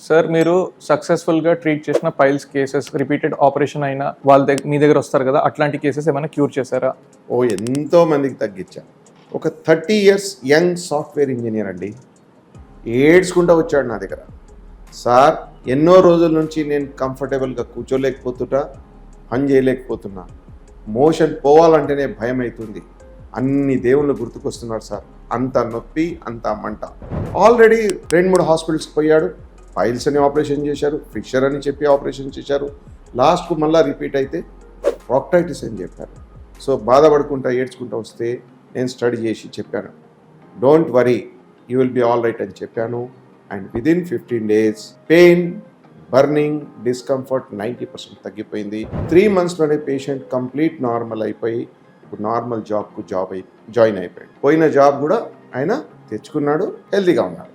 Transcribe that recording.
Sir మీరు సక్సెస్ఫుల్గా treat చేసిన పైల్స్ కేసెస్ రిపీటెడ్ ఆపరేషన్ అయినా మీ దగ్గర వస్తారు కదా, అట్లాంటి కేసెస్ ఏమైనా క్యూర్ చేశారా? ఎంతో మందికి తగ్గించా. ఒక 30 ఇయర్స్ యంగ్ సాఫ్ట్వేర్ ఇంజనీర్ అండి, ఏడ్చుకుంటూ వచ్చాడు నా దగ్గర. సార్ ఎన్నో రోజుల నుంచి నేను కంఫర్టబుల్గా కూర్చోలేకపోతున్నా, పని చేయలేకపోతున్నా, మోషన్ పోవాలంటేనే భయం అవుతుంది, అన్ని దేవుళ్ళు గుర్తుకొస్తున్నారు సార్, అంత నొప్పి అంత మంట. ఆల్రెడీ 2-3 హాస్పిటల్స్కి పోయాడు, పైల్స్ అని ఆపరేషన్ చేశారు, ఫిషర్ అని చెప్పి ఆపరేషన్ చేశారు, లాస్ట్కు మళ్ళీ రిపీట్ అయితే ప్రాక్టైటిస్ అని చెప్పారు. సో బాధపడుకుంటా ఏడ్చుకుంటూ వస్తే నేను స్టడీ చేసి చెప్పాను, don't worry, you will be all right అని చెప్పాను. And within 15 days pain, burning, discomfort 90% తగ్గిపోయింది. 3 monthsలోనే పేషెంట్ కంప్లీట్ నార్మల్ అయిపోయి ఇప్పుడు నార్మల్ జాయిన్ అయిపోయాడు. పోయిన జాబ్ కూడా ఆయన తెచ్చుకున్నాడు, హెల్తీగా ఉన్నాడు.